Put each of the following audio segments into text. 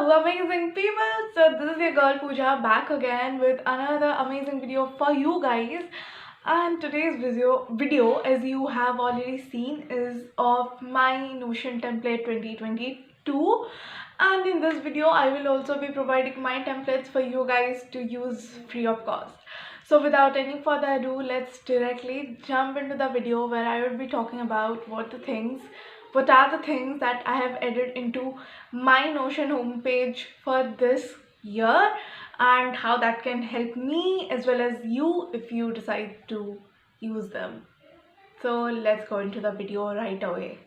Hello amazing people, so this is your girl Pooja back again with another amazing video for you guys. And today's video as you have already seen is of my Notion template 2022, and in this video I will also be providing my templates for you guys to use free of cost. So without any further ado, let's directly jump into the video where I will be talking about what are the things that I have added into my Notion homepage for this year, and how that can help me as well as you if you decide to use them. So let's go into the video right away.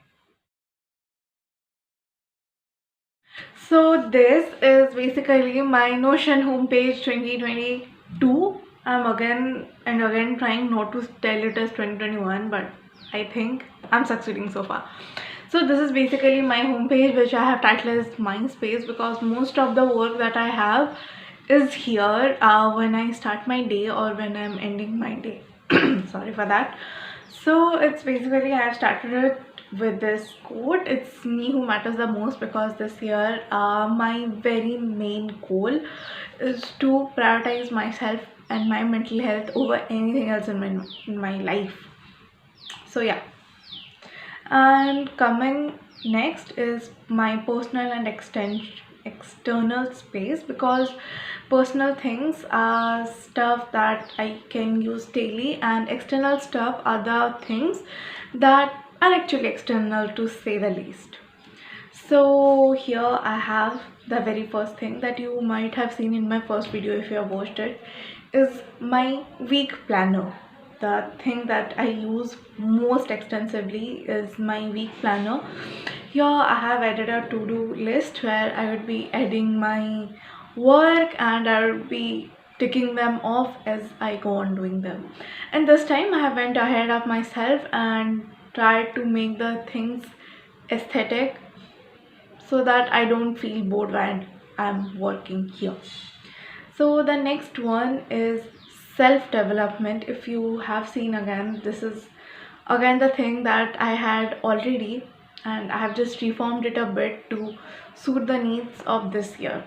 So this is basically my Notion homepage 2022. I'm again and again trying not to tell it as 2021, but I think I'm succeeding so far. So this is basically my homepage, which I have titled as My Space, because most of the work that I have is here when I start my day or when I'm ending my day. Sorry for that. So it's basically, I have started it with this quote: "It's me who matters the most," because this year my very main goal is to prioritize myself and my mental health over anything else in my life. So yeah. And coming next is my personal and external space, because personal things are stuff that I can use daily, and external stuff are the things that are actually external, to say the least. So here I have the very first thing that you might have seen in my first video if you have watched it, is my week planner. The thing that I use most extensively is my week planner. Here I have added a to-do list where I would be adding my work and I would be ticking them off as I go on doing them. And this time I have went ahead of myself and tried to make the things aesthetic so that I don't feel bored when I'm working here. So the next one is self-development. If you have seen, again, this is again the thing that I had already, and I have just reformed it a bit to suit the needs of this year.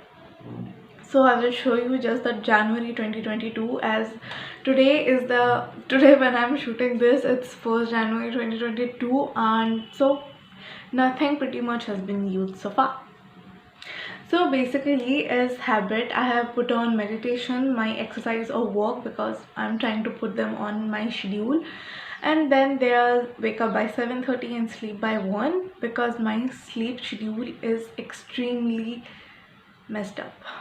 So I will show you just the January 2022, as today when I'm shooting this, it's 1st January 2022, and so nothing pretty much has been used so far. So basically, as habit, I have put on meditation, my exercise or work, because I'm trying to put them on my schedule. And then there, wake up by 7:30 and sleep by 1, because my sleep schedule is extremely messed up.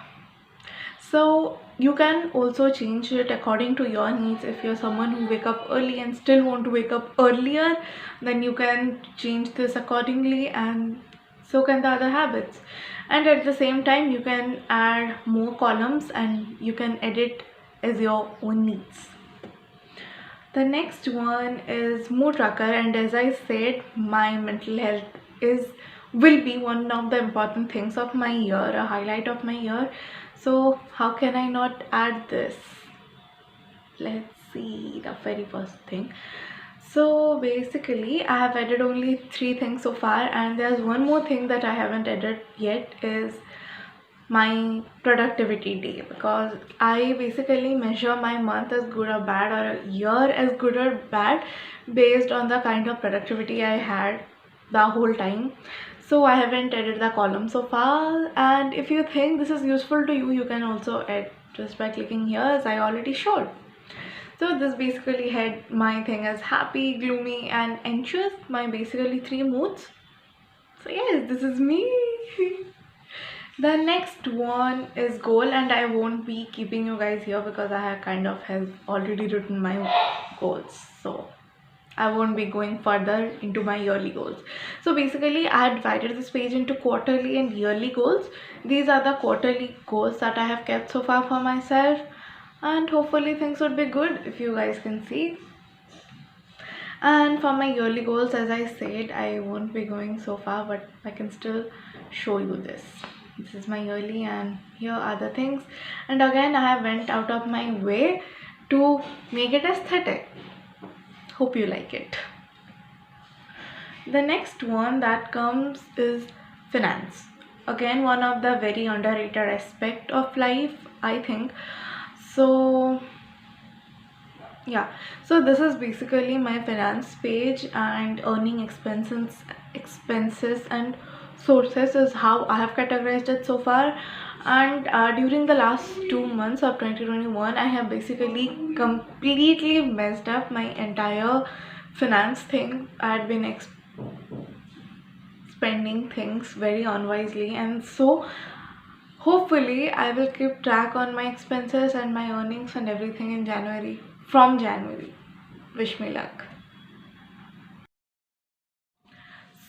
So you can also change it according to your needs. If you're someone who wake up early and still want to wake up earlier, then you can change this accordingly, and so can the other habits. And at the same time, you can add more columns and you can edit as your own needs. The next one is mood tracker, and as I said, my mental health will be one of the important things of my year, a highlight of my year. So how can I not add this? Let's see the very first thing. So basically, I have added only 3 things so far, and there's one more thing that I haven't added yet, is my productivity day, because I basically measure my month as good or bad, or a year as good or bad, based on the kind of productivity I had the whole time. So I haven't added the column so far, and if you think this is useful to you, you can also add just by clicking here, as I already showed. So this basically had my thing as happy, gloomy and anxious, my basically 3 moods. So yes, this is me. The next one is goal, and I won't be keeping you guys here because I have already written my goals, so I won't be going further into my yearly goals. So basically, I had divided this page into quarterly and yearly goals. These are the quarterly goals that I have kept so far for myself, and hopefully things would be good if you guys can see. And for my yearly goals, as I said, I won't be going so far, but I can still show you this. This is my yearly, and here are the things. And again, I have went out of my way to make it aesthetic. Hope you like it. The next one that comes is finance. again one of the very underrated aspect of life, I think. So yeah, so this is basically my finance page, and earning expenses and sources is how I have categorized it so far. And during the last 2 months of 2021, I have basically completely messed up my entire finance thing. I had been spending things very unwisely, and so hopefully I will keep track on my expenses and my earnings and everything in January, from January. Wish me luck.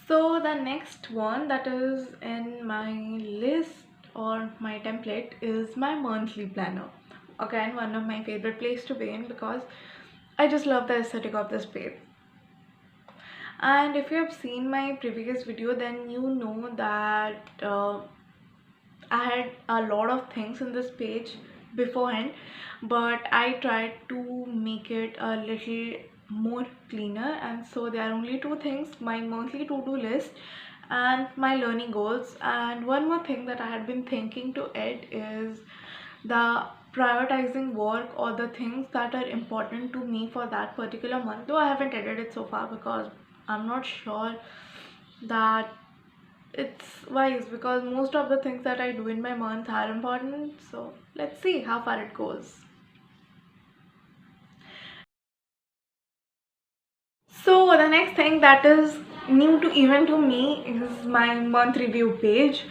So the next one that is in my list or my template is my monthly planner. Again, one of my favorite place to be in because I just love the aesthetic of this page. And if you have seen my previous video, then you know that I had a lot of things in this page beforehand, but I tried to make it a little more cleaner, and so there are only two things: my monthly to-do list and my learning goals. And one more thing that I had been thinking to add is the prioritizing work or the things that are important to me for that particular month, though I haven't added it so far because I'm not sure that it's wise, because most of the things that I do in my month are important. So let's see how far it goes. So the next thing that is new to even to me is my month review page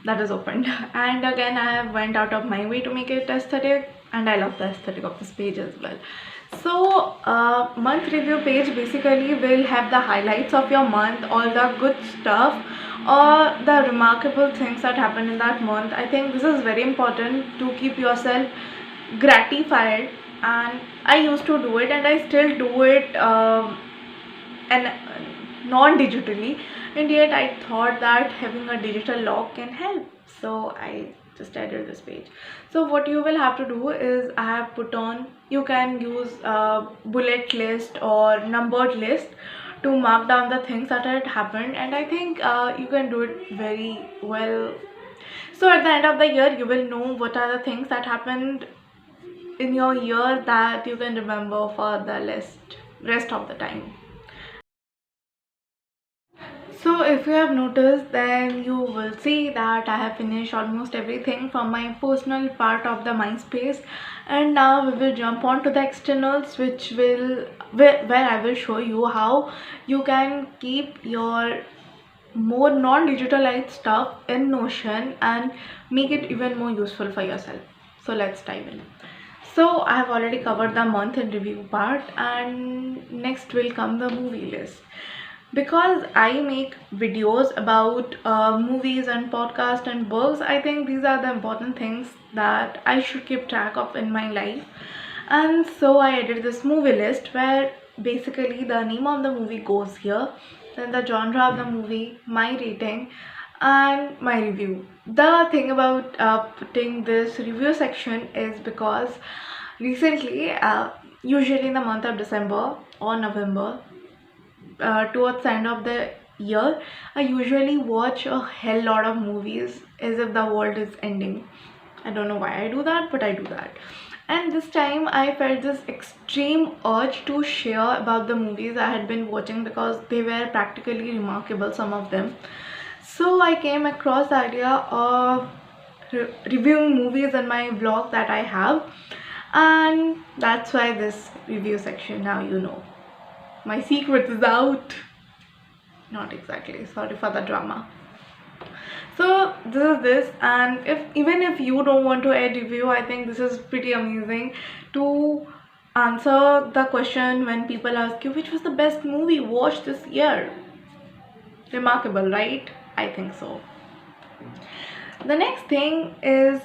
that is opened. And again, I went out of my way to make it aesthetic, and I love the aesthetic of this page as well. So month review page basically will have the highlights of your month, all the good stuff or the remarkable things that happen in that month. I think this is very important to keep yourself gratified, and I used to do it and I still do it, and non-digitally, and yet I thought that having a digital log can help, so I just added this page. So what you will have to do is, I have put on, you can use a bullet list or numbered list to mark down the things that had happened, and I think you can do it very well. So at the end of the year, you will know what are the things that happened in your year that you can remember for the rest of the time. So if you have noticed, then you will see that I have finished almost everything from my personal part of the MySpace, and now we will jump on to the externals, which will where I will show you how you can keep your more non-digitalized stuff in Notion and make it even more useful for yourself. So let's dive in. So I have already covered the month in review part, and next will come the movie list. Because I make videos about movies and podcasts and books, I think these are the important things that I should keep track of in my life. And so I added this movie list where basically the name of the movie goes here, then the genre of the movie, my rating, and my review. The thing about putting this review section is because recently, usually in the month of December or November, towards the end of the year, I usually watch a hell lot of movies as if the world is ending. I don't know why I do that, but I do that. And this time I felt this extreme urge to share about the movies I had been watching because they were practically remarkable, some of them. So I came across the idea of reviewing movies in my vlog that I have, and that's why this review section. Now you know. My secret is out. Not exactly, sorry for the drama. So this, and even if you don't want to add review, I think this is pretty amazing to answer the question when people ask you which was the best movie watched this year. Remarkable, right? I think so. The next thing is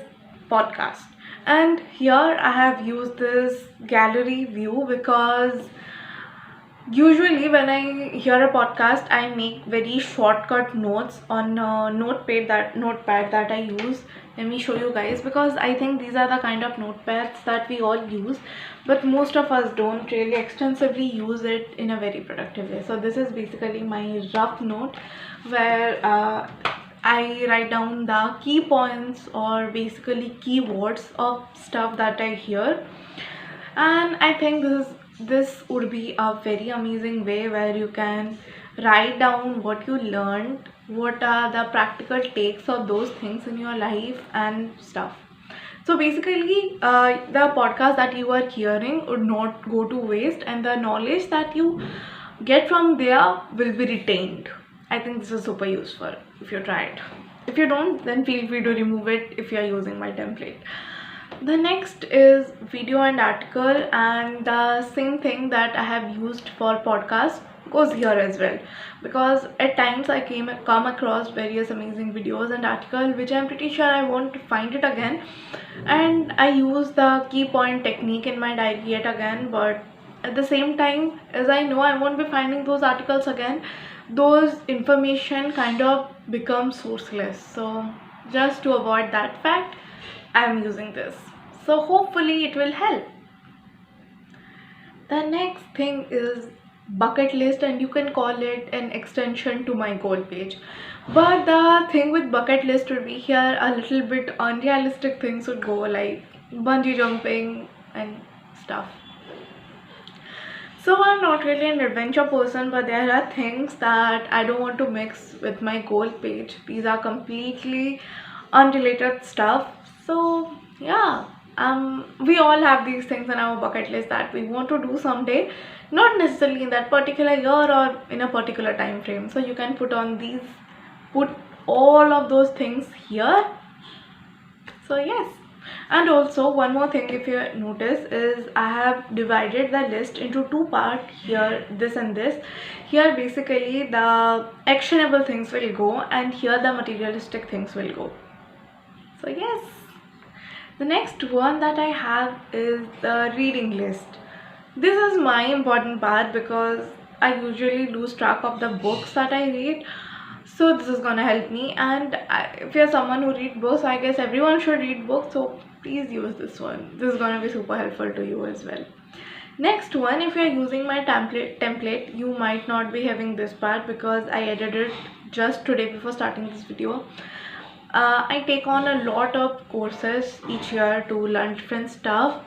podcast, and here I have used this gallery view because usually when I hear a podcast, I make very shortcut notes on a notepad that I use. Let me show you guys, because I think these are the kind of notepads that we all use, but most of us don't really extensively use it in a very productive way. So this is basically my rough note where I write down the key points or basically keywords of stuff that I hear. And I think this would be a very amazing way where you can write down what you learned, what are the practical takes of those things in your life and stuff. So basically, the podcast that you are hearing would not go to waste, and the knowledge that you get from there will be retained. I think this is super useful if you try it. If you don't, then feel free to remove it if you are using my template. The next is video and article, and the same thing that I have used for podcast goes here as well, because at times I come across various amazing videos and article which I'm pretty sure I won't find it again, and I use the key point technique in my diary yet again. But at the same time, as I know I won't be finding those articles again, those information kind of become sourceless. So just to avoid that fact, I'm using this. So hopefully it will help. The next thing is bucket list, and you can call it an extension to my goal page. But the thing with bucket list would be here a little bit unrealistic things would go, like bungee jumping and stuff. So I'm not really an adventure person, but there are things that I don't want to mix with my goal page. These are completely unrelated stuff. So yeah, we all have these things in our bucket list that we want to do someday, not necessarily in that particular year or in a particular time frame. So you can put all of those things here. So yes. And also one more thing, if you notice, is I have divided the list into two parts here, this and this. Here basically the actionable things will go, and here the materialistic things will go. So yes. The next one that I have is the reading list. This is my important part because I usually lose track of the books that I read. So this is gonna help me, and if you're someone who reads books, I guess everyone should read books, so please use this one. This is gonna be super helpful to you as well. Next one, if you're using my template, you might not be having this part because I edited it just today before starting this video. I take on a lot of courses each year to learn different stuff,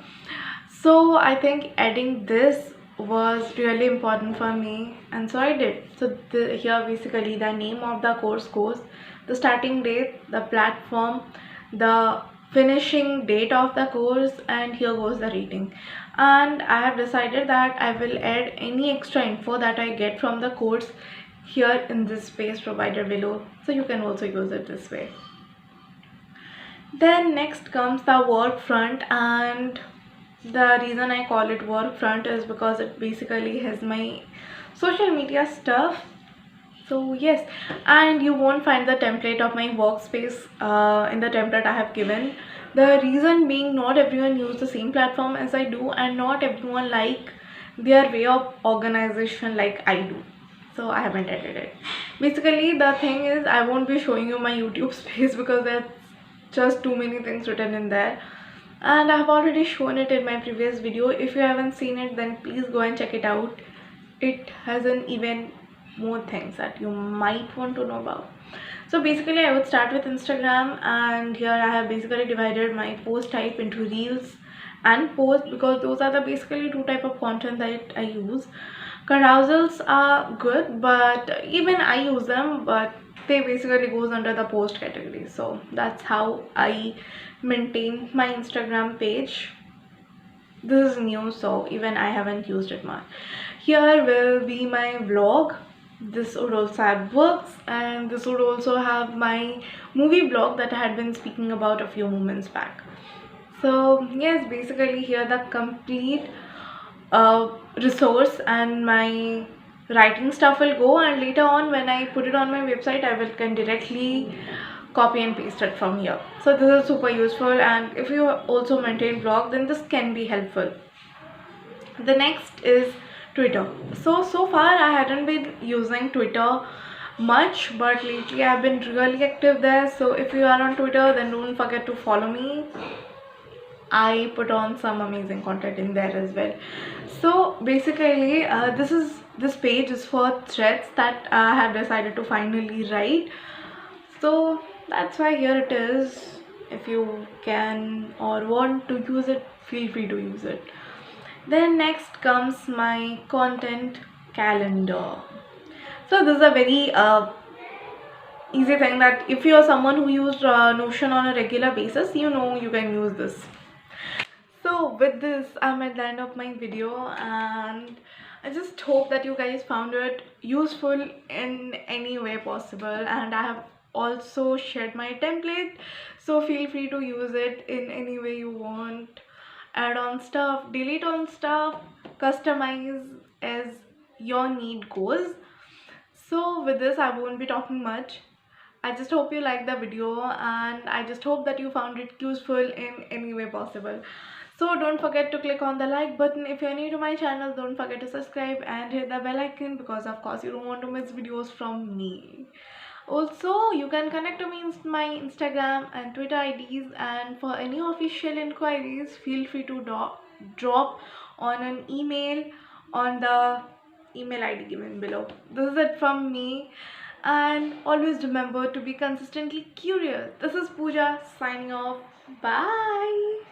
so I think adding this was really important for me, and so I did. So here basically the name of the course goes, the starting date, the platform, the finishing date of the course, and here goes the rating. And I have decided that I will add any extra info that I get from the course here in this space provided below, so you can also use it this way. Then next comes the work front, and the reason I call it work front is because it basically has my social media stuff. So yes, and you won't find the template of my workspace in the template I have given. The reason being, not everyone use the same platform as I do, and not everyone like their way of organization like I do. So I haven't added it. Basically the thing is, I won't be showing you my YouTube space because there's just too many things written in there, and I have already shown it in my previous video. If you haven't seen it, then please go and check it out. It has an even more things that you might want to know about. So basically I would start with Instagram, and here I have basically divided my post type into reels and posts, because those are the basically two type of content that I use. Carousels are good, but even I use them, but they basically goes under the post category. So that's how I maintain my Instagram page. This is new, so even I haven't used it much. Here will be my vlog. This would also have books, and this would also have my movie blog that I had been speaking about a few moments back. So yes, basically here the complete resource and my writing stuff will go, and later on when I put it on my website, I can directly copy and paste it from here. So this is super useful, and if you also maintain blog, then this can be helpful. The next is Twitter. So far I hadn't been using Twitter much, but lately I've been really active there. So if you are on Twitter, then don't forget to follow me. I put on some amazing content in there as well. So basically this page is for threads that I have decided to finally write. So that's why here it is. If you can or want to use it, feel free to use it. Then next comes my content calendar. So this is a very easy thing that if you're someone who used Notion on a regular basis, you know you can use this. So with this, I'm at the end of my video, and I just hope that you guys found it useful in any way possible, and I have also shared my template, so feel free to use it in any way you want. Add on stuff, delete on stuff, customize as your need goes. So with this, I won't be talking much. I just hope you liked the video, and I just hope that you found it useful in any way possible. So don't forget to click on the like button. If you're new to my channel, don't forget to subscribe and hit the bell icon, because of course you don't want to miss videos from me. Also, you can connect to me in my Instagram and Twitter IDs, and for any official inquiries, feel free to drop on an email on the email ID given below. This is it from me, and always remember to be consistently curious. This is Pooja signing off. Bye.